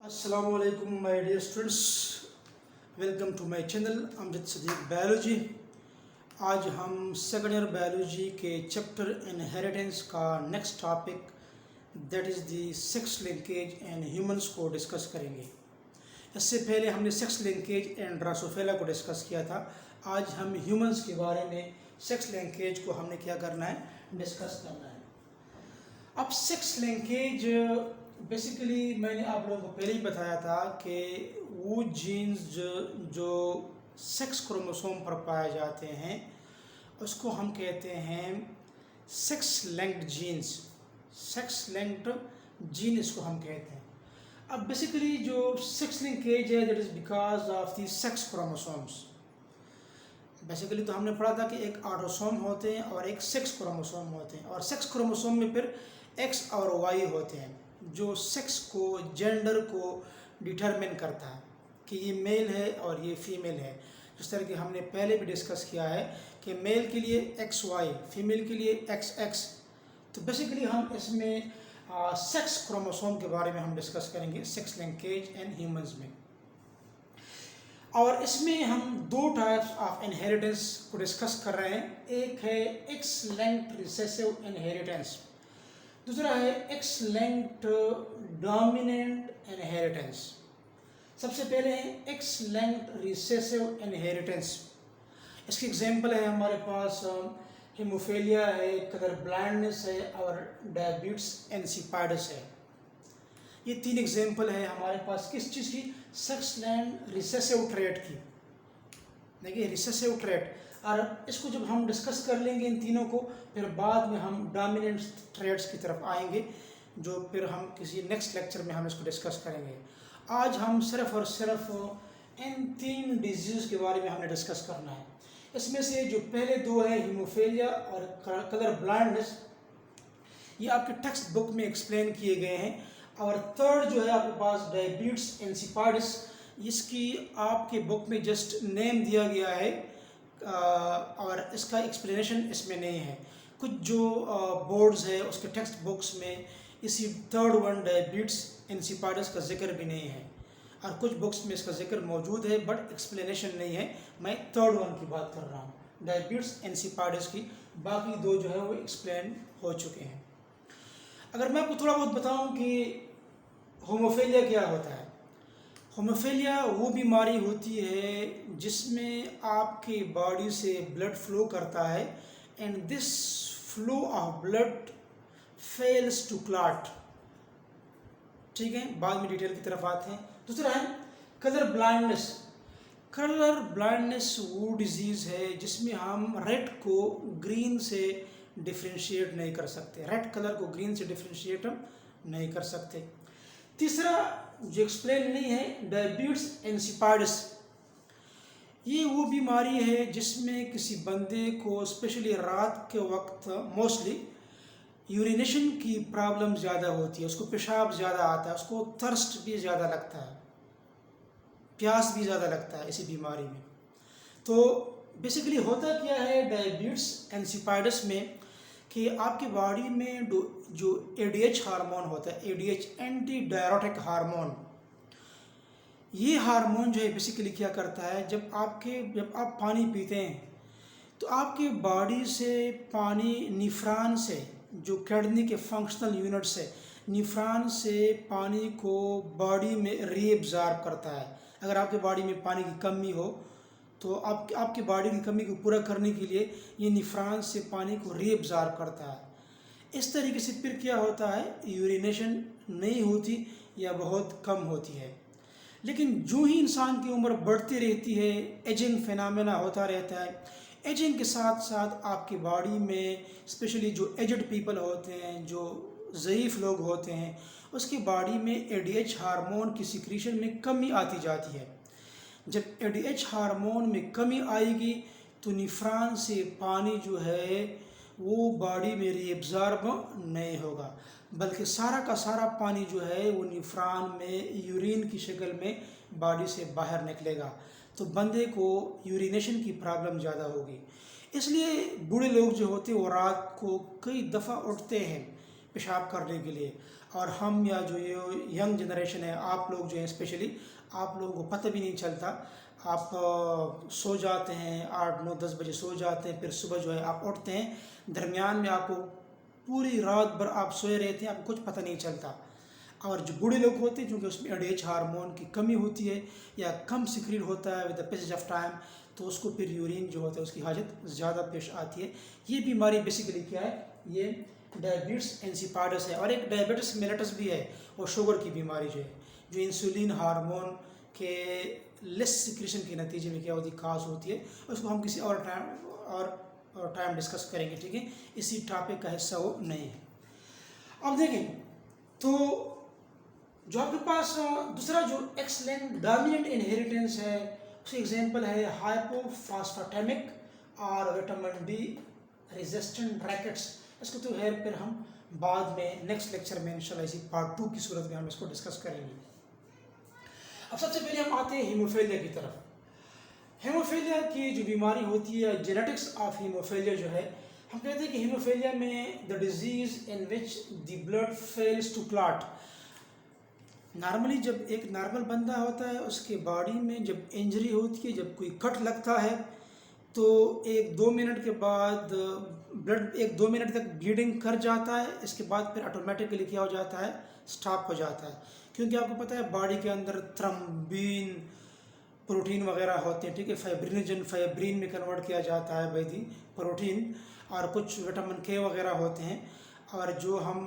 Assalamualaikum my dear students, welcome to my channel Amjad Sadiq biology. आज हम second year biology के chapter inheritance का next topic that is the sex linkage and humans को discuss करेंगे। इससे पहले हमने सेक्स लिंकेज एंड ड्रोसोफिला को डिस्कस किया था। आज हम ह्यूमंस के बारे में सेक्स लिंकेज को हमने क्या करना है, डिस्कस करना है। अब सेक्स लिंकेज बेसिकली मैंने आप लोगों को पहले ही बताया था कि वो जीन्स जो सेक्स क्रोमोसोम पर पाए जाते हैं उसको हम कहते हैं sex linked genes. Sex linked gene इसको हम कहते हैं। अब बेसिकली जो सेक्स लिंकेज है that is because of the sex chromosomes. Basically तो हमने पढ़ा था कि एक ऑटोसोम होते हैं और एक सेक्स क्रोमोसोम होते हैं, और सेक्स क्रोमोसोम में फिर एक्स और वाई होते हैं जो सेक्स को, जेंडर को डिटरमिन करता है कि ये मेल है और ये फीमेल है। जिस तरह कि हमने पहले भी डिस्कस किया है कि मेल के लिए एक्स वाई, फीमेल के लिए एक्स एक्स। तो बेसिकली हम इसमें सेक्स क्रोमोसोम के बारे में हम डिस्कस करेंगे सेक्स लिंकेज एंड ह्यूमंस में। और इसमें हम दो टाइप्स ऑफ इनहेरिटेंस को डिस्कस कर रहे हैं। एक है एक्स लिंक्ड रिसेसिव इनहेरिटेंस, दूसरा है एक्स लिंक्ड डोमिनेंट इनहेरिटेंस। सबसे पहले है एक्स लिंक्ड रिसेसिव इनहेरिटेंस। इसकी एग्जांपल है हमारे पास हीमोफीलिया है, कलर ब्लाइंडनेस है और डायबिटीज इंसिपिडस है। ये तीन एग्जांपल है हमारे पास किस चीज़ की, सेक्स लिंक्ड रिसेसिव ट्रेट की। देखिए रिसेसिव ट्रेट, और इसको जब हम डिस्कस कर लेंगे इन तीनों को, फिर बाद में हम डोमिनेंट ट्रेट्स की तरफ आएंगे जो फिर हम किसी नेक्स्ट लेक्चर में हम इसको डिस्कस करेंगे। आज हम सिर्फ और सिर्फ इन तीन डिजीज़ के बारे में हमने डिस्कस करना है। इसमें से जो पहले दो है हीमोफीलिया और कलर ब्लाइंडनेस, ये आपके टेक्स्ट बुक में एक्सप्लेन किए गए हैं। और थर्ड जो है आपके पास डायबिटीज इंसिपिडस, इसकी आपके बुक में जस्ट नेम दिया गया है और इसका एक्सप्लेनेशन इसमें नहीं है। कुछ जो बोर्ड्स है उसके टेक्स्ट बुक्स में इसी थर्ड वन डायबिटीज इंसिपिडस का जिक्र भी नहीं है, और कुछ बुक्स में इसका जिक्र मौजूद है बट एक्सप्लेनेशन नहीं है। मैं थर्ड वन की बात कर रहा हूँ, डायबिटीज इंसिपिडस की। बाकी दो जो है वो एक्सप्लेन हो चुके हैं। अगर मैं आपको थोड़ा बहुत बताऊँ कि होमोफीलिया क्या होता है। होमोफीलिया वो बीमारी होती है जिसमें आपके बॉडी से ब्लड फ्लो करता है and this flow of blood fails to clot. ठीक है, बाद में डिटेल की तरफ आते हैं। दूसरा है कलर ब्लाइंडनेस। कलर ब्लाइंडनेस वो डिजीज़ है जिसमें हम रेड को ग्रीन से डिफ्रेंशिएट नहीं कर सकते, रेड कलर को ग्रीन से डिफ्रेंशिएट हम नहीं कर सकते। तीसरा जो एक्सप्लेन नहीं है डायबिटीज इंसिपिडस, ये वो बीमारी है जिसमें किसी बंदे को स्पेशली रात के वक्त मोस्टली यूरिनेशन की प्रॉब्लम ज़्यादा होती है, उसको पेशाब ज़्यादा आता है, उसको थर्स्ट भी ज़्यादा लगता है, प्यास भी ज़्यादा लगता है इसी बीमारी में। तो बेसिकली होता क्या है डायबिटीज इंसिपिडस में कि आपकी बॉडी में जो एडीएच हार्मोन होता है, एडीएच एंटी डायरेटिक हार्मोन, ये हार्मोन जो है बेसिकली क्या करता है, जब आप पानी पीते हैं तो आपके बॉडी से पानी निफ्रान से, जो किडनी के फंक्शनल यूनिट्स है, निफ्रान से पानी को बॉडी में रीअब्जॉर्ब करता है। अगर आपके बॉडी में पानी की कमी हो तो आपकी बॉडी की कमी को पूरा करने के लिए ये निफ्रान से पानी को रीअब्जॉर्ब करता है। इस तरीके से फिर क्या होता है, यूरिनेशन नहीं होती या बहुत कम होती है। लेकिन जो ही इंसान की उम्र बढ़ती रहती है, एजिंग फिनोमेना होता रहता है। एजिंग के साथ साथ आपकी बॉडी में स्पेशली जो एजड पीपल होते हैं, जो ज़ईफ़ लोग होते हैं, उसकी बॉडी में एडीएच हार्मोन की सिक्रीशन में कमी आती जाती है। जब एडीएच हार्मोन में कमी आएगी तो निफ्रान से पानी जो है वो बॉडी में रीअब्जॉर्ब नहीं होगा, बल्कि सारा का सारा पानी जो है वो निफ्रान में यूरिन की शक्ल में बॉडी से बाहर निकलेगा। तो बंदे को यूरिनेशन की प्रॉब्लम ज़्यादा होगी। इसलिए बूढ़े लोग जो होते हैं वो रात को कई दफ़ा उठते हैं पेशाब करने के लिए, और हम या जो ये यंग जनरेशन है, आप लोग जो है स्पेशली, आप लोगों को पता भी नहीं चलता। आप सो जाते हैं 8-9-10 बजे सो जाते हैं, फिर सुबह जो है आप उठते हैं, दरमियान में आपको पूरी रात भर आप सोए रहते हैं, आपको कुछ पता नहीं चलता। और जो बूढ़े लोग होते हैं, क्योंकि उसमें एडेज हार्मोन की कमी होती है या कम सिक्रीट होता है with the passage of time, तो उसको फिर यूरिन जो होता है उसकी हाजत ज़्यादा पेश आती है। ये बीमारी बेसिकली क्या है, ये डायबिटीज़ इंसिपिडस है। और एक डायबिटीज़ मेलिटस भी है, और शुगर की बीमारी जो है, जो इंसुलिन हार्मोन के लेस सिक्रेशन के नतीजे में क्या होती है, काज होती है। उसको हम किसी और टाइम डिस्कस करेंगे, ठीक है, इसी टॉपिक का हिस्सा वो नहीं है। अब देखें तो जो आपके पास दूसरा जो एक्सलेंट डोमिनेंट इनहेरिटेंस है, उसकी एग्जांपल है हाइपोफॉस्फेटेमिक और विटामिन डी रेजिस्टेंट ब्रैकेट्स। इसको तो है फिर हम बाद में नेक्स्ट लेक्चर में इंशाल्लाह इसी पार्ट 2 की सूरत में हम इसको डिस्कस करेंगे। अब सबसे पहले हम आते हैं हीमोफीलिया की तरफ। हीमोफीलिया की जो बीमारी होती है, जेनेटिक्स ऑफ हीमोफीलिया जो है, हम कहते हैं कि हीमोफीलिया में the disease in which the blood fails to clot. Normally जब एक नॉर्मल बंदा होता है, उसके बॉडी में जब इंजरी होती है, जब कोई कट लगता है, तो 1-2 मिनट के बाद ब्लड 1-2 मिनट तक ब्लीडिंग कर जाता है। इसके बाद फिर ऑटोमेटिकली क्या हो जाता है, स्टॉप हो जाता है, क्योंकि आपको पता है बॉडी के अंदर थ्रोम्बिन प्रोटीन वगैरह होते हैं, ठीक है, फाइब्रिन में कन्वर्ट किया जाता है बाय दी प्रोटीन, और कुछ विटामिन के वगैरह होते हैं। और जो हम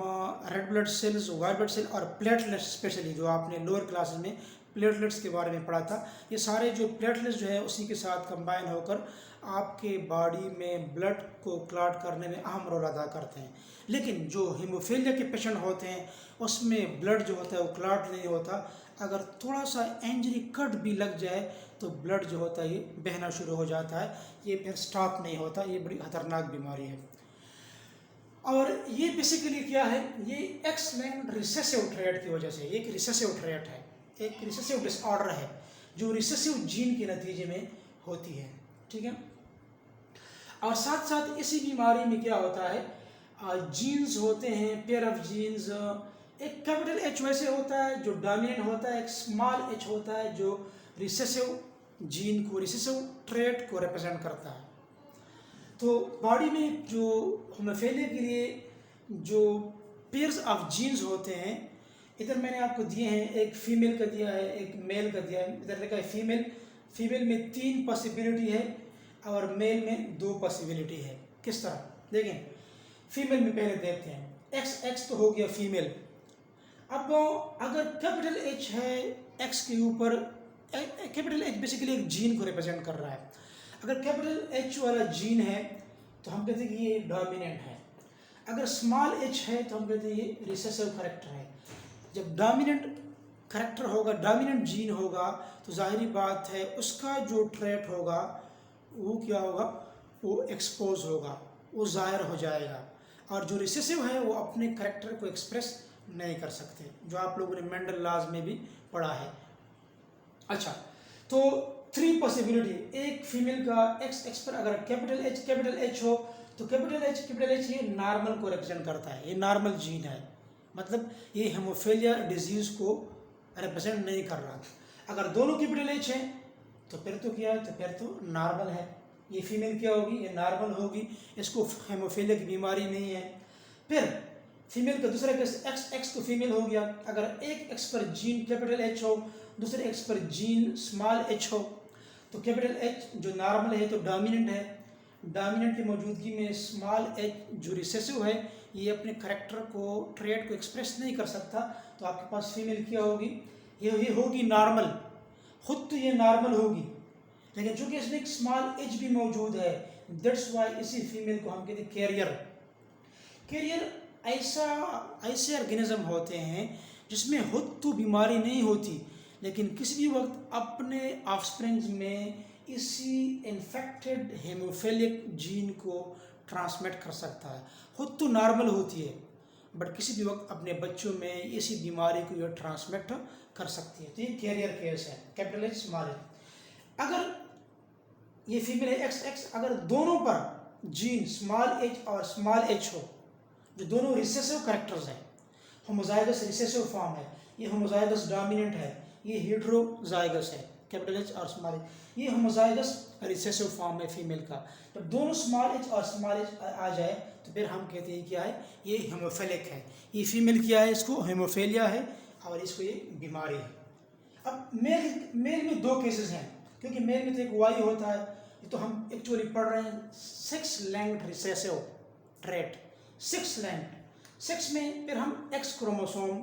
red blood cells, white blood cell और प्लेटलेट्स, स्पेशली जो आपने लोअर क्लासेस में प्लेटलेट्स के बारे में पढ़ा था, ये सारे जो प्लेटलेट्स जो है उसी के साथ कंबाइन होकर आपके बॉडी में ब्लड को क्लॉट करने में अहम रोल अदा करते हैं। लेकिन जो हीमोफीलिया के पेशेंट होते हैं उसमें ब्लड जो होता है वो क्लॉट नहीं होता। अगर थोड़ा सा इंजरी कट भी लग जाए तो ब्लड जो होता है ये बहना शुरू हो जाता है, ये फिर स्टॉप नहीं होता। ये बड़ी खतरनाक बीमारी है। और ये बेसिकली क्या है, ये एक्स-लिंक्ड रिसेसिव ट्रेट की वजह से, एक रिसेसिव ट्रेट है, एक रिसेसिव डिसऑर्डर है जो रिसेसिव जीन के नतीजे में होती है, ठीक है। और साथ साथ इसी बीमारी में क्या होता है, जीन्स होते हैं, पेयर ऑफ जीन्स। एक कैपिटल एच वैसे होता है जो डोमिनेंट होता है, एक स्मॉल एच होता है जो रिसेसिव जीन को, रिसेसिव ट्रेट को रिप्रेजेंट करता है। तो बॉडी में जो हीमोफीलिया के लिए जो पेयर्स ऑफ जीन्स होते हैं, इधर मैंने आपको दिए हैं, एक फीमेल का दिया है, एक मेल का दिया है। इधर लिखा है फीमेल में 3 पॉसिबिलिटी है और मेल में 2 पॉसिबिलिटी है। किस तरह देखें, फीमेल में पहले देखते हैं, एक्स तो हो गया फीमेल। अब अगर कैपिटल एच है एक्स के ऊपर, कैपिटल एच बेसिकली एक जीन को रिप्रेजेंट कर रहा है। अगर कैपिटल एच वाला जीन है तो हम कहते हैं कि ये डोमिनेंट है। अगर स्मॉल एच है तो हम कहते हैं ये रिसेसिव करैक्टर है। जब डोमिनेंट करैक्टर होगा, डोमिनेंट जीन होगा, तो जाहिर बात है उसका जो ट्रेट होगा वो क्या होगा, वो एक्सपोज होगा, वो ज़ाहिर हो जाएगा। और जो रिसेसिव है वो अपने करैक्टर को एक्सप्रेस नहीं कर सकते, जो आप लोगों ने मेंडल लॉज में भी पढ़ा है। अच्छा, तो 3 पॉसिबिलिटी, एक फीमेल का एक्स पर अगर कैपिटल एच हो तो कैपिटल एच ये नॉर्मल को रिप्रेजेंट करता है, ये नॉर्मल जीन है, मतलब ये हीमोफीलिया डिजीज को रिप्रेजेंट नहीं कर रहा। अगर दोनों कैपिटल एच हैं तो फिर तो क्या है, तो फिर तो नॉर्मल है। ये फीमेल क्या होगी, ये नॉर्मल होगी, इसको हीमोफीलिया की बीमारी नहीं है। फिर फीमेल का दूसरा केस एक्स तो फीमेल हो गया। अगर एक एक्स पर जीन कैपिटल एच हो, दूसरे एक्स पर जीन स्मॉल एच हो, तो कैपिटल एच जो नॉर्मल है तो डोमिनेंट है। डोमिनेंट की मौजूदगी में स्मॉल एच जो रिसेसिव है ये अपने करैक्टर को, ट्रेट को एक्सप्रेस नहीं कर सकता, तो आपके पास फीमेल क्या होगी, ये होगी नॉर्मल, खुद तो ये नॉर्मल होगी, लेकिन चूंकि इसमें एक स्मॉल एच भी मौजूद है, दैट्स वाई इसी फीमेल को हम कहते हैं कैरियर। ऐसे ऑर्गेनिज्म होते हैं जिसमें खुद तो बीमारी नहीं होती, लेकिन किसी भी वक्त अपने ऑफस्प्रिंग्स में इसी इन्फेक्टेड हेमोफिलिक जीन को ट्रांसमिट कर सकता है। खुद तो नॉर्मल होती है बट किसी भी वक्त अपने बच्चों में इसी बीमारी को यह ट्रांसमिट कर सकती है। तो ये कैरियर केस है, कैपिटल एच स्मॉल एच। अगर ये फीमेल है एक्स, अगर दोनों पर जीन स्मॉल एच और स्मॉल एच हो, जो दोनों रिसेसिव कैरेक्टर्स हैं, होमोजाइगस रिसेसिव फॉर्म है, ये होमोजाइगस डोमिनेंट है, ये हेटेरोजाइगस है, कैपिटल एच और स्मॉल एच, ये होमोजाइगस रिसेसिव फॉर्म है फीमेल का। जब दोनों स्मॉल एच और स्मॉल एच आ जाए तो फिर हम कहते हैं क्या है, ये हेमोफिलिक है। ये फीमेल क्या है, इसको हेमोफीलिया है और इसको ये बीमारी है। अब मेल में दो केसेस हैं, क्योंकि मेल में तो एक वाई होता है, ये तो हम एक्चुअली पढ़ रहे हैं 6 लिंक्ड रिसेसिव ट्रेट, 6 लिंक्ड। 6 में फिर हम एक्स क्रोमोसोम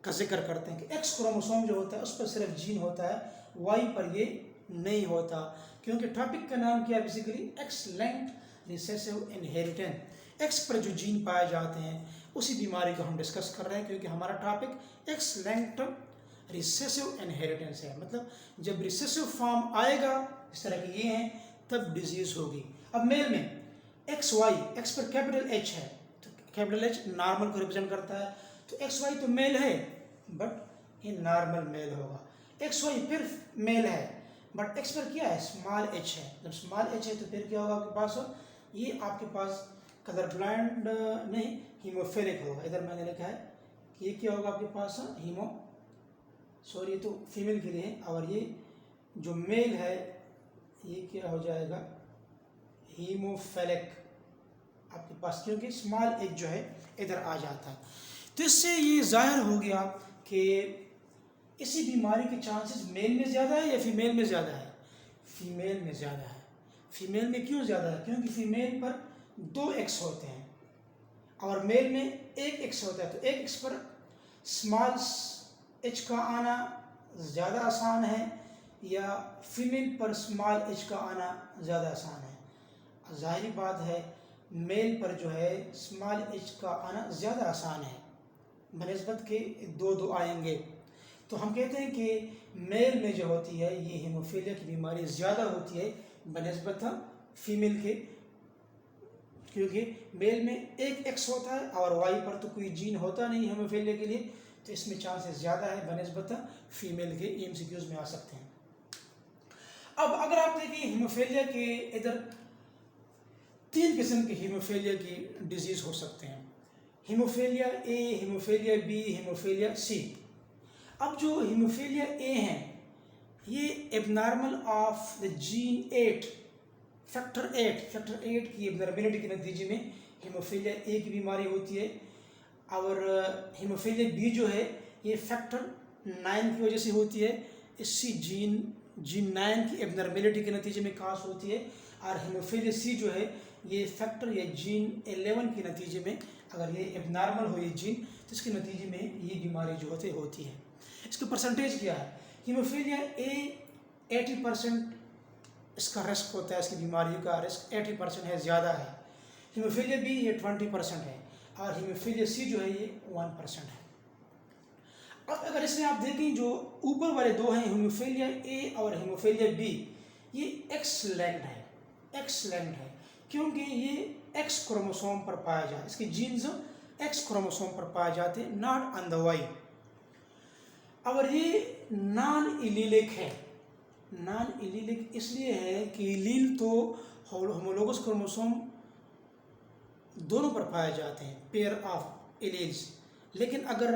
का जिक्र करते हैं कि एक्स क्रोमोसोम जो होता है उस पर सिर्फ जीन होता है, वाई पर ये नहीं होता, क्योंकि टॉपिक का नाम क्या है basically, x linked recessive inheritance. X पर जो जीन पाए जाते हैं उसी बीमारी को हम डिस्कस कर रहे हैं, क्योंकि हमारा topic x linked recessive inheritance है। मतलब जब रिसेसिव फॉर्म आएगा इस तरह के ये हैं तब डिजीज होगी। अब मेल में एक्स वाई, एक्स पर कैपिटल एच है तो कैपिटल एच नॉर्मल को रिप्रेजेंट करता है, तो एक्स वाई तो मेल है बट ये नॉर्मल मेल होगा। एक्स वाई फिर मेल है बट एक्स पर क्या है, स्मॉल एच है। जब स्मॉल एच है तो फिर क्या होगा आपके पास, ये आपके पास कलर ब्लाइंड नहीं हीमोफिलिक होगा। इधर मैंने लिखा है कि ये क्या होगा आपके पास, सॉरी ये तो फीमेल के लिए है, और ये जो मेल है ये क्या हो जाएगा, हीमोफिलिक आपके पास, क्योंकि स्मॉल एच जो है इधर आ जाता है। तो इससे ये जाहिर हो गया कि इसी बीमारी के चांसेस मेल में ज़्यादा है या फीमेल में ज़्यादा है, फीमेल में ज़्यादा है। फीमेल में क्यों ज़्यादा है, क्योंकि फीमेल पर 2 एक्स होते हैं और मेल में 1 एक्स होता है, तो 1 एक्स पर स्मॉल एच का आना ज़्यादा आसान है या फीमेल पर स्मॉल एच का आना ज़्यादा आसान है। ज़ाहिर बात है मेल पर जो है स्मॉल एच का आना ज़्यादा आसान है बनिस्बत के 2 आएंगे। तो हम कहते हैं कि मेल में जो होती है ये हीमोफीलिया की बीमारी ज़्यादा होती है बनिस्बत फीमेल के, क्योंकि मेल में 1 एक्स होता है और वाई पर तो कोई जीन होता नहीं हीमोफीलिया के लिए, तो इसमें चांसेस ज़्यादा है बनिस्बत फीमेल के। एमसीक्यूज में आ सकते हैं। अब अगर आप देखें हीमोफीलिया के इधर 3 किस्म के हीमोफीलिया की डिजीज़ हो सकते हैं, haemophilia A, haemophilia B, haemophilia C. अब जो हीमोफीलिया ए हैं ये abnormal of the gene 8 factor 8 की एबनॉर्मेलिटी के नतीजे में हीमोफीलिया ए की बीमारी होती है, और हीमोफीलिया बी जो है ये फैक्टर 9 की वजह से होती है। इसी जीन 9 की एबनॉर्मेलिटी के नतीजे में कास होती है, और हीमोफीलिया सी जो है ये फैक्टर या जीन 11 के नतीजे में अगर ये एबनॉर्मल हो ये जीन तो इसके नतीजे में ये बीमारी जो होती है। इसका परसेंटेज क्या है, हीमोफीलिया ए 80% इसका रिस्क होता है, इसकी बीमारियों का रिस्क 80% है, ज़्यादा है। हीमोफीलिया बी ये 20% है और हीमोफीलिया सी जो है ये 1% है। अब अगर इसमें आप देखें जो ऊपर वाले 2 हैं हीमोफीलिया ए और हीमोफीलिया बी, ये एक्स-लिंक्ड है क्योंकि ये एक्स क्रोमोसोम पर पाया जाता है, इसके जीन्स एक्स क्रोमोसोम पर पाए जाते हैं, नॉट ऑन द वाई। और ये नॉन इलीलिक है। नॉन इलीलिक इसलिए है कि इलील तो होमोलोगस क्रोमोसोम दोनों पर पाए जाते हैं, पेयर ऑफ इलील्स, लेकिन अगर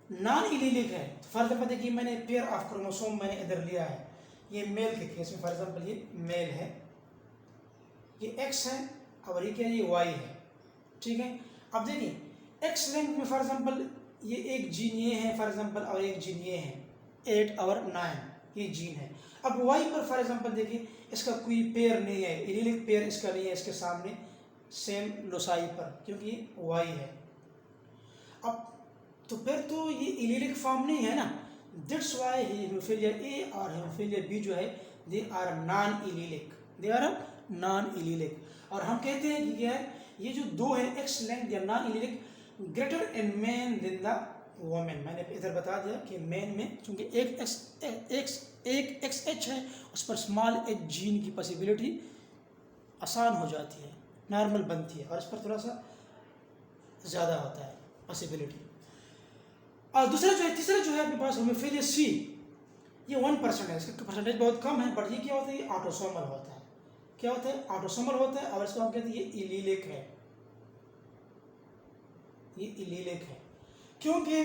नॉन इलीलिक है तो फॉर एग्जाम्पल देखिए मैंने पेयर ऑफ क्रोमोसोम मैंने इधर लिया है, ये मेल के केस में फॉर एग्जाम्पल ये मेल है, ये एक्स है और ये क्या है, ये वाई है, ठीक है। अब देखिए एक्स लिंक में फॉर एग्जाम्पल ये एक जीन ये है फॉर एग्जाम्पल और एक जीन ये है 8 और 9 ये जीन है। अब वाई पर फॉर एग्जाम्पल देखिए इसका कोई पेयर नहीं है, इलीलिक पेयर इसका नहीं है इसके सामने सेम लोसाई पर, क्योंकि ये वाई है। अब तो फिर तो ये इलीलिक फॉर्म नहीं है ना, दैट्स वाई हीमोफीलिया ए और हीमोफीलिया बी जो है दे आर नॉन इलीलिक। और हम कहते हैं कि क्या है, ये जो 2 है एक्स लिंक्ड या non allelic greater in man than the women. मैंने इधर बता दिया कि मैन में चूंकि एक एक्स एच है उस पर स्मॉल एच जीन की पॉसिबिलिटी आसान हो जाती है, नॉर्मल बनती है, और इस पर थोड़ा सा ज़्यादा होता है पॉसिबिलिटी। और तीसरा जो है आपके पास हीमोफीलिया सी, ये 1% है, इसका परसेंटेज बहुत कम है, बट ये क्या होता है, ये ऑटोसोमल होता है। क्या होता है, ऑटोसोमल होता है, और इसको हम कहते हैं ये इलीलिक है, ये इलीलिक है, क्योंकि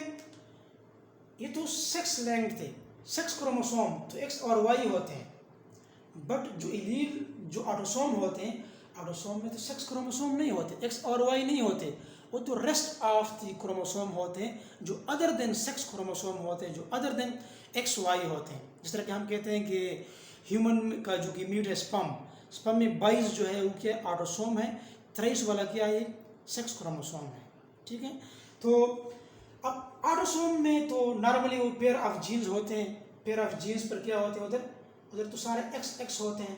ये तो सेक्स लिंक्ड थे, सेक्स क्रोमोसोम तो एक्स और वाई होते हैं, बट जो इलील जो ऑटोसोम होते हैं, ऑटोसोम में तो सेक्स क्रोमोसोम नहीं होते, एक्स और वाई नहीं होते, वो तो रेस्ट ऑफ द क्रोमोसोम होते हैं जो अदर देन सेक्स क्रोमोसोम होते हैं, जो अदर देन एक्स वाई होते हैं। जिस तरह कि हम कहते हैं कि ह्यूमन का जो मीट है स्पर्म में 22 जो है वो क्या ऑटोसोम है, 23 वाला क्या है सेक्स क्रोमोसोम है, ठीक है। तो अब ऑटोसोम में तो नॉर्मली वो पेयर ऑफ जीन्स होते हैं, पेयर ऑफ जीन्स पर क्या होते हैं, उधर उधर तो सारे एक्स एक्स होते हैं,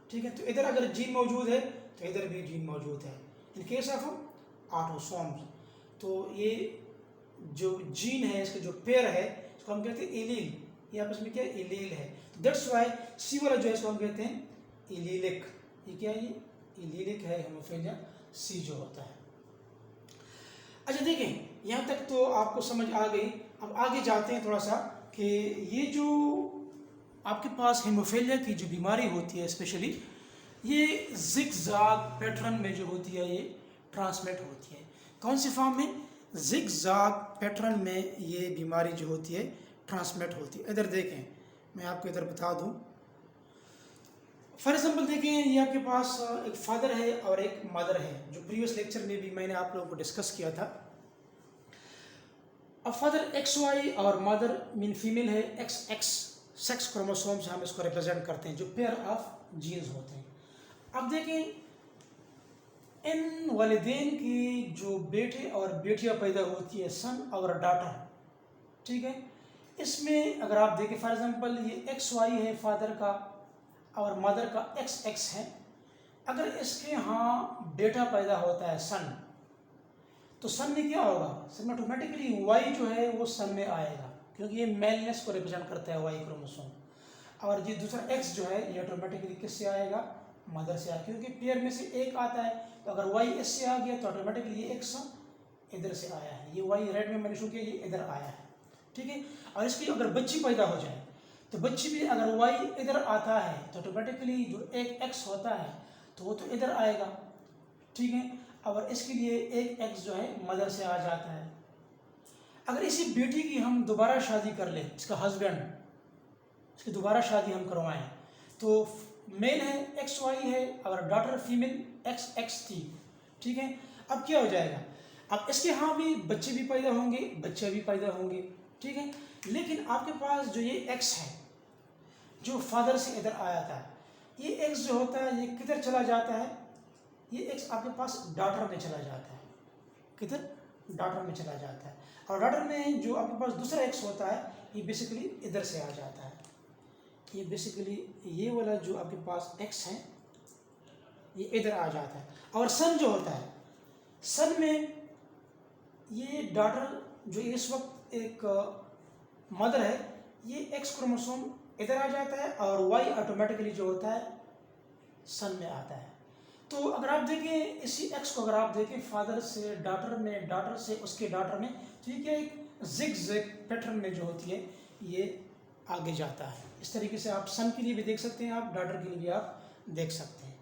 ठीक है। तो इधर अगर जीन मौजूद है तो इधर भी जीन मौजूद है इन केस ऑफ ऑटोसोम्स। तो ये जो जीन है इसका जो पेयर है इसको हम कहते हैं इलील, ये आपस में क्या इलील है। तो दैट्स वाई सी वाला जो है इसको हम कहते हैं इलीलिक, ये क्या है, ये इलीलिक है हेमोफिलिया सी जो होता है। अच्छा देखें, यहाँ तक तो आपको समझ आ गई। अब आगे जाते हैं थोड़ा सा कि ये जो आपके पास हेमोफिलिया की जो बीमारी होती है स्पेशली ये जिगजैग पैटर्न में जो होती है ये ट्रांसमिट होती है। कौन सी फॉर्म में, जिगजैग पैटर्न में ये बीमारी जो होती है ट्रांसमिट होती है। इधर देखें, मैं आपको इधर बता दूं, फॉर एग्जाम्पल देखें ये आपके पास एक फादर है और एक मदर है, जो प्रीवियस लेक्चर में भी मैंने आप लोगों को डिस्कस किया था। अब फादर एक्स वाई और मदर मीन फीमेल है एक्स एक्स, सेक्स क्रोमोसोम से हम इसको रिप्रेजेंट करते हैं जो पेयर ऑफ जीन्स होते हैं। अब देखें इन वालिदैन की जो बेटे और बेटियां पैदा होती है, सन और डॉटर, ठीक है। इसमें अगर आप देखें फॉर एग्जांपल ये एक्स वाई है फादर का और मदर का एक्स एक्स है, अगर इसके यहाँ बेटा पैदा होता है सन, तो सन में क्या होगा, सन में ऑटोमेटिकली वाई जो है वो सन में आएगा, क्योंकि ये मेलनेस को रिप्रेजेंट करता है वाई क्रोमोसोम। और ये दूसरा एक्स जो है ये ऑटोमेटिकली किससे आएगा, मदर से आएगा, क्योंकि पेयर में से एक आता है। तो अगर वाई इससे आ गया तो ऑटोमेटिकली ये एक्स इधर से आया है, ये वाई रेड में मैंने शो किया, ये इधर आया है, ठीक है। और इसकी अगर बच्ची पैदा हो जाए तो बच्ची भी अगर वाई इधर आता है तो ऑटोमेटिकली जो एक एक्स होता है तो वो तो इधर आएगा, ठीक है। और इसके लिए एक एक्स जो है मदर से आ जाता है। अगर इसी बेटी की हम दोबारा शादी कर लें, इसका हस्बैंड, इसकी दोबारा शादी हम करवाएं, तो मेल है एक्स वाई है और डॉटर फीमेल एक्स एक्स थी, ठीक है। अब क्या हो जाएगा, अब इसके यहाँ भी बच्चे भी पैदा होंगे, बच्चे भी पैदा होंगे, ठीक है। लेकिन आपके पास जो ये एक्स है जो फादर से इधर आया था, ये एक्स जो होता है ये किधर चला जाता है, ये एक्स आपके पास डॉटर में चला जाता है, किधर, डॉटर में चला जाता है। और डॉटर में जो आपके पास दूसरा एक्स होता है ये बेसिकली इधर से आ जाता है, ये बेसिकली ये वाला जो आपके पास एक्स है ये इधर आ जाता है। और सन जो होता है, सन में ये डॉटर जो इस वक्त एक मदर है, ये एक्स क्रोमोसोम इधर आ जाता है और वाई ऑटोमेटिकली जो होता है सन में आता है। तो अगर आप देखें इसी एक्स को अगर आप देखें फादर से डॉटर में, डॉटर से उसके डॉटर में, तो ये क्या एक जिग पैटर्न में जो होती है ये आगे जाता है। इस तरीके से आप सन के लिए भी देख सकते हैं, आप डॉटर के लिए भी आप देख सकते हैं।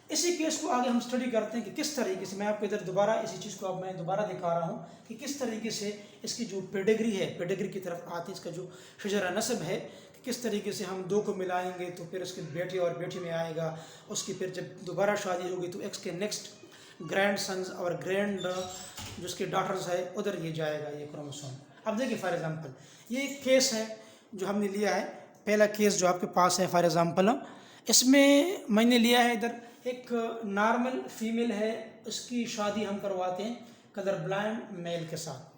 इसी केस को आगे हम स्टडी करते हैं कि किस तरीके से, मैं आपको इधर दोबारा इसी चीज़ को अब मैं दोबारा दिखा रहा हूँ कि किस तरीके से इसकी जो पेडिग्री है, पेडिग्री की तरफ आती है, इसका जो शजरा नस्ब है, कि किस तरीके से हम दो को मिलाएंगे तो फिर उसके बेटे और बेटी में आएगा, उसकी फिर जब दोबारा शादी होगी तो एक्स के नेक्स्ट ग्रैंड सन्स और ग्रैंड जो उसके डॉटर्स है उधर ये जाएगा ये क्रोमोसोम। अब देखिए फॉर एग्जांपल ये एक केस है जो हमने लिया है, पहला केस जो आपके पास है फॉर एग्जांपल, इसमें मैंने लिया है इधर एक नॉर्मल फीमेल है, उसकी शादी हम करवाते हैं कलर ब्लाइंड मेल के साथ।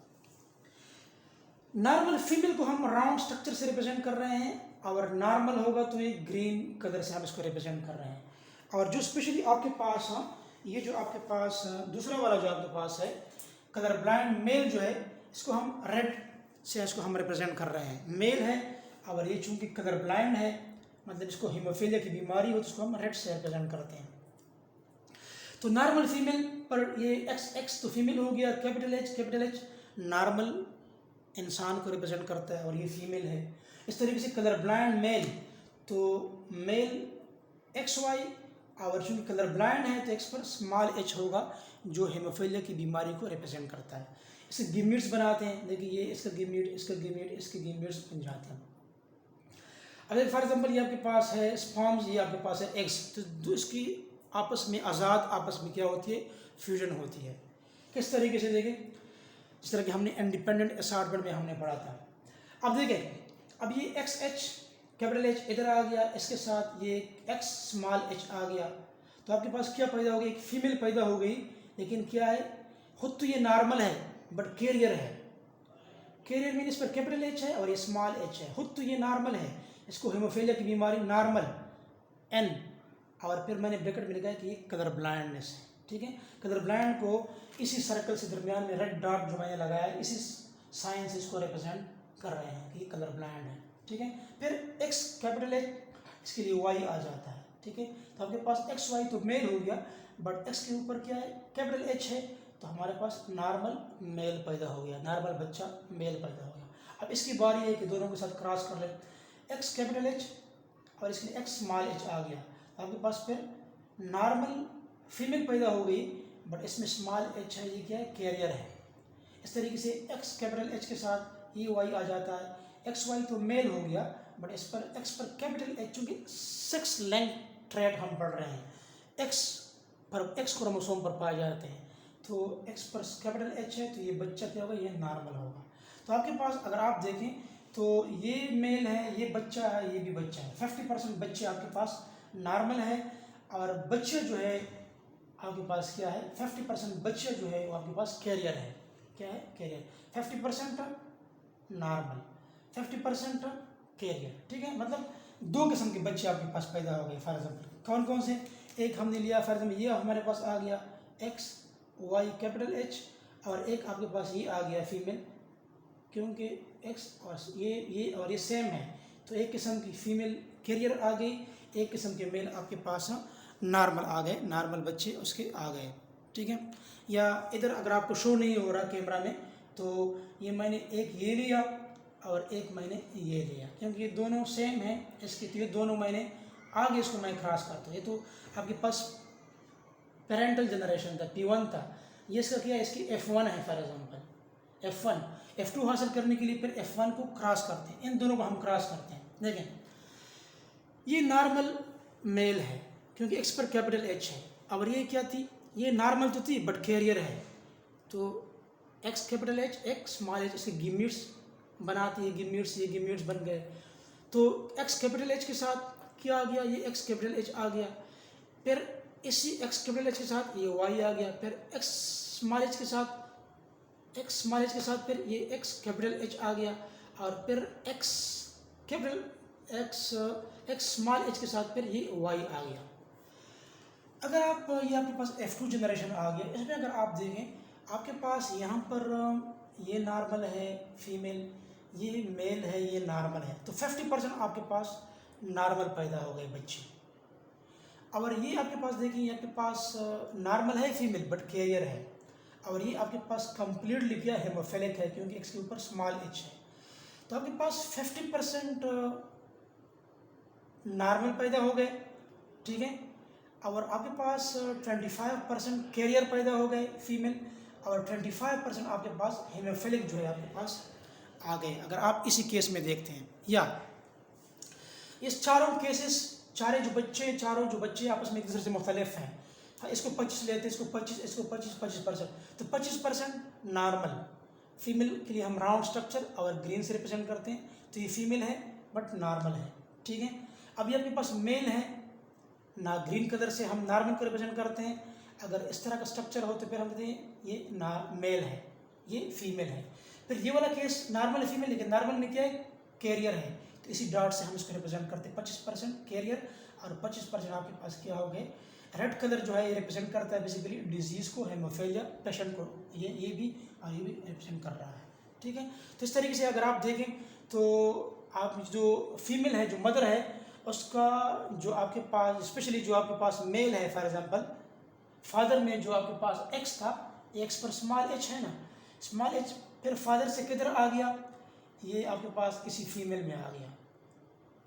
नॉर्मल फीमेल को हम राउंड स्ट्रक्चर से रिप्रेजेंट कर रहे हैं और नॉर्मल होगा तो ये ग्रीन कलर से हम इसको रिप्रेजेंट कर रहे हैं। और जो स्पेशली आपके पास ये जो आपके पास दूसरा वाला जो आपके पास है कलर ब्लाइंड मेल जो है, इसको हम रेड से इसको हम रिप्रेजेंट कर रहे हैं, मेल है। और ये चूंकि कलर ब्लाइंड है मतलब इसको हीमोफीलिया की बीमारी हो तो इसको हम रेड से रिप्रेजेंट करते हैं। तो नॉर्मल फीमेल पर ये एक्स एक्स तो फीमेल हो गया, कैपिटल एच नॉर्मल इंसान को रिप्रेजेंट करता है और ये फीमेल है। इस तरीके से कलर ब्लाइंड मेल तो मेल एक्स वाई, और चूँकि कलर ब्लाइंड है तो एक्स पर स्मॉल एच होगा, जो हेमोफीलिया की बीमारी को रिप्रेजेंट करता है। इसके गिमिट्स बनाते हैं, देखिए ये इसका गिमिट, इसका गिमिट, इसके गिमिट्स बन जाते हैं। अगर फॉर एग्जांपल ये आपके पास है स्पर्म्स, ये आपके पास है एग्स, तो इसकी आपस में आज़ाद आपस में क्या होती है, फ्यूजन होती है। किस तरीके से देखें, जिस तरह कि हमने इंडिपेंडेंट असॉर्टमेंट में हमने पढ़ा था। अब देखें, अब ये एक्स एच कैपिटल एच इधर आ गया, इसके साथ ये एक्स स्मॉल एच आ गया, तो आपके पास क्या पैदा हो गई, एक फीमेल पैदा हो गई। लेकिन क्या है, खुद तो ये नॉर्मल है बट कैरियर है। कैरियर मीन इस पर कैपिटल एच है और ये स्मॉल एच है, खुद तो ये नॉर्मल है, इसको हेमोफीलिया की बीमारी नॉर्मल एन, और फिर मैंने ब्रैकेट में लिखा है कि ये कलर ब्लाइंडनेस है। ठीक है, कलर ब्लाइंड को इसी सर्कल से दरमियान में रेड डॉट जो मैंने लगाया है, इसी साइन से इसको रिप्रेजेंट कर रहे हैं कि कलर ब्लाइंड है। ठीक है, फिर एक्स कैपिटल एच, इसके लिए वाई आ जाता है। ठीक है, तो आपके पास एक्स वाई तो मेल हो गया, बट एक्स के ऊपर क्या है, कैपिटल एच है, तो हमारे पास नॉर्मल मेल पैदा हो गया, नॉर्मल बच्चा मेल पैदा हो गया। अब इसकी बारी है कि दोनों के साथ क्रॉस कर ले, एक्स कैपिटल एच और इसके लिए एक्स स्मॉल एच आ गया, तो आपके पास फिर नॉर्मल फीमेल पैदा हो गई, बट इसमें स्मॉल एच है, ये क्या है, कैरियर है। इस तरीके से एक्स कैपिटल एच के साथ ई वाई आ जाता है, एक्स वाई तो मेल हो गया, बट इस पर एक्स पर कैपिटल एच, चूँकि सेक्स लेंथ ट्रेट हम पढ़ रहे हैं, एक्स पर एक्स क्रोमोसोम पर पाए जाते हैं, तो एक्स पर कैपिटल एच है, तो ये बच्चा क्या होगा, ये नॉर्मल होगा। तो आपके पास अगर आप देखें तो ये मेल है, ये बच्चा है, ये भी बच्चा है, 50% बच्चे आपके पास नॉर्मल है, और बच्चे जो है आपके पास क्या है, 50% बच्चे जो है वो आपके पास कैरियर है। क्या है, कैरियर, 50% नॉर्मल, 50% कैरियर। ठीक है, मतलब दो किस्म के बच्चे आपके पास पैदा हो गए। फॉर एग्जाम्पल कौन कौन से, एक हमने लिया फॉर एग्जाम्पल ये हमारे पास आ गया एक्स वाई कैपिटल एच, और एक आपके पास ये आ गया फीमेल, क्योंकि एक्स और ये सेम है, तो एक किस्म की फीमेल कैरियर आ गई, एक किस्म के मेल आपके पास नॉर्मल आ गए, नॉर्मल बच्चे उसके आ गए। ठीक है, या इधर अगर आपको शो नहीं हो रहा कैमरा में, तो ये मैंने एक ये लिया और एक मैंने ये लिया, क्योंकि ये दोनों सेम है इसके, तो ये दोनों मैंने आगे इसको मैं क्रॉस करता हूँ। ये तो आपके पास पेरेंटल जनरेशन था, P1 था, ये इसका क्या है, इसकी F1 है फॉर एग्जांपल, F1 F2 हासिल करने के लिए फिर F1 को क्रॉस करते हैं, इन दोनों को हम क्रॉस करते हैं। देखें, ये नॉर्मल मेल है क्योंकि एक्स पर कैपिटल एच है, और ये क्या थी, ये नॉर्मल तो थी बट कैरियर है, तो x capital H x small H, इसके गिमिट्स बनाती है, गिमिट्स, ये गिमिट्स बन गए, तो एक्स कैपिटल एच के साथ क्या आ गया, ये एक्स कैपिटल एच आ गया, फिर इसी एक्स कैपिटल एच के साथ ये वाई आ गया, फिर एक्स स्मॉल एच के साथ फिर ये एक्स कैपिटल एच आ गया, और फिर एक्स स्मॉल एच के साथ फिर ये वाई आ गया। अगर आप ये आपके पास F2 जनरेशन आ गया, इसमें अगर आप देखें आपके पास यहाँ पर ये नॉर्मल है फीमेल, ये मेल है, ये नॉर्मल है, तो 50% आपके पास नॉर्मल पैदा हो गए बच्चे। और ये आपके पास देखिए, ये आपके पास नॉर्मल है फीमेल बट कैरियर है, और ये आपके पास कंप्लीटली क्या हेमोफिलिक है, क्योंकि इसके ऊपर स्मॉल एच है, तो आपके पास 50% नॉर्मल पैदा हो गए। ठीक है, और आपके पास 25% कैरियर पैदा हो गए फीमेल, और 25% आपके पास हेमोफिलिक जो है आपके पास आ गए, अगर आप इसी केस में देखते हैं। या इस चारों जो बच्चे आपस में एक दूसरे से मुख्तलिफ हैं, हाँ, इसको 25 लेते हैं, इसको 25%, तो 25% नॉर्मल फीमेल के लिए हम राउंड स्ट्रक्चर और ग्रीन से रिप्रेजेंट करते हैं, तो ये फीमेल है बट नॉर्मल है। ठीक है, अभी आपके पास मेल है ना, ग्रीन कलर से हम नॉर्मल को रिप्रेजेंट करते हैं, अगर इस तरह का स्ट्रक्चर हो तो फिर हम कहते हैं ये मेल है, ये फीमेल है। फिर ये वाला केस नॉर्मल है फीमेल, लेकिन नॉर्मल में क्या है, कैरियर है, तो इसी डॉट से हम इसको रिप्रेजेंट करते हैं, 25% कैरियर और 25% आपके पास क्या हो गए। रेड कलर जो है ये रिप्रेजेंट करता है बेसिकली डिजीज़ को, हेमोफीलिया पेशेंट को, ये भी और ये भी रिप्रेजेंट कर रहा है। ठीक है, तो इस तरीके से अगर आप देखें तो आप जो फीमेल है, जो मदर है, उसका जो आपके पास स्पेशली जो आपके पास मेल है, फॉर एग्जांपल फादर में जो आपके पास एक्स था, एक्स पर स्मॉल एच है ना, स्मॉल एच फिर फादर से किधर आ गया, ये आपके पास किसी फीमेल में आ गया,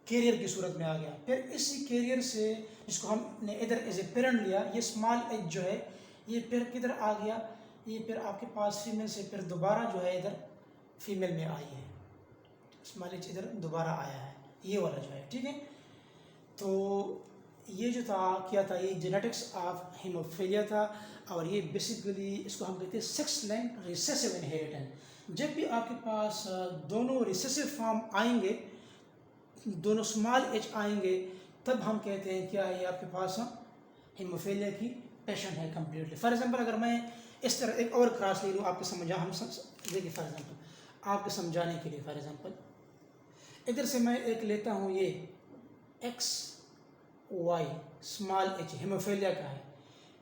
कैरियर की सूरत में आ गया, फिर इसी कैरियर से जिसको हमने इधर एज ए पेरेंट लिया, ये स्मॉल एच जो है ये फिर किधर आ गया, ये फिर आपके पास फीमेल से फिर दोबारा जो है इधर फीमेल में आई है, स्मॉल एच इधर दोबारा आया है, ये वाला जो है, ठीक है। तो ये जो था क्या था, ये जेनेटिक्स ऑफ हीमोफीलिया था, और ये बेसिकली इसको हम कहते हैं सेक्स लिंक्ड रिसेसिव इनहेरिटेंस। जब भी आपके पास दोनों रिसेसिव फॉर्म आएंगे, दोनों स्मॉल एच आएंगे, तब हम कहते हैं क्या ये आपके पास हीमोफीलिया की पेशेंट है कम्प्लीटली। फॉर एग्जांपल अगर मैं इस तरह एक और क्रॉस ले लूँ आपके समझा, हम देखिए फॉर एग्जांपल आपके समझाने के लिए, फॉर एग्जांपल इधर से मैं एक लेता हूँ, ये X Y small H haemophilia का है,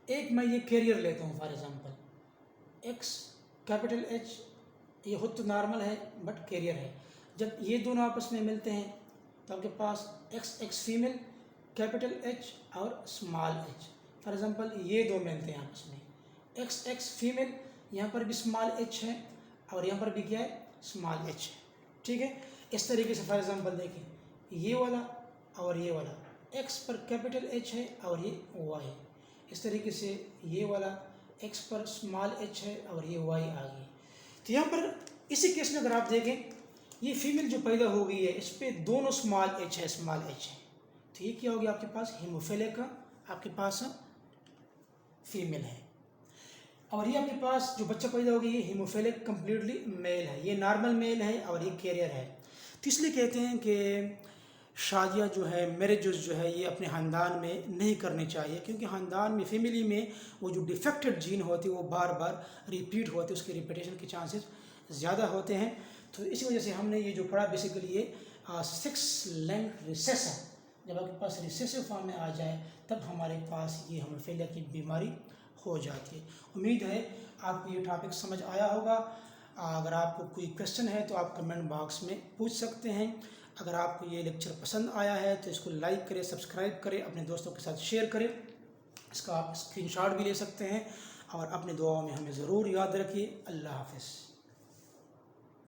एक मैं ये कैरियर लेता हूँ for example X capital H, ये खुद तो नॉर्मल है बट कैरियर है। जब ये दोनों आपस में मिलते हैं तो आपके पास X X female capital H और स्मॉल एच, फॉर एग्जांपल ये दो मिलते हैं आपस में, एक्स एक्स फीमेल, यहाँ पर भी स्मॉल एच है और यहाँ पर भी क्या है, स्मॉल एच है, ठीक है। इस तरीके से फॉर एग्जांपल देखें, ये वाला और ये वाला, एक्स पर कैपिटल एच है और ये वाई है, इस तरीके से ये वाला एक्स पर स्मॉल एच है और ये वाई आ गई। तो यहाँ पर इसी केस में अगर आप देखें, ये फीमेल जो पैदा हो गई है इस पर दोनों स्मॉल एच है, स्मॉल एच है, तो ये क्या हो गया आपके पास हीमोफीलिया का आपके पास फीमेल है, और ये आपके पास जो बच्चा पैदा हो गया ये हीमोफीलिया कम्प्लीटली मेल है, ये नॉर्मल मेल है और ये कैरियर है। तो इसलिए कहते हैं कि शादियाँ जो है, मैरिजेस जो है, ये अपने ख़ानदान में नहीं करनी चाहिए, क्योंकि ख़ानदान में फैमिली में वो जो डिफेक्टेड जीन होती है वो बार बार रिपीट होते, उसके रिपीटेशन के चांसेस ज़्यादा होते हैं। तो इसी वजह से हमने ये जो पढ़ा बेसिकली ये सेक्स लिंक्ड रिसेसिव, जब आपके पास रिसेसिव फॉर्म में आ जाए तब हमारे पास ये हीमोफीलिया की बीमारी हो जाती है। उम्मीद है आपको ये टॉपिक समझ आया होगा। अगर आपको कोई क्वेश्चन है तो आप कमेंट बॉक्स में पूछ सकते हैं। अगर आपको ये लेक्चर पसंद आया है तो इसको लाइक करें, सब्सक्राइब करें, अपने दोस्तों के साथ शेयर करें, इसका आप स्क्रीनशॉट भी ले सकते हैं, और अपने दुआओं में हमें ज़रूर याद रखिए। अल्लाह हाफ़िज़।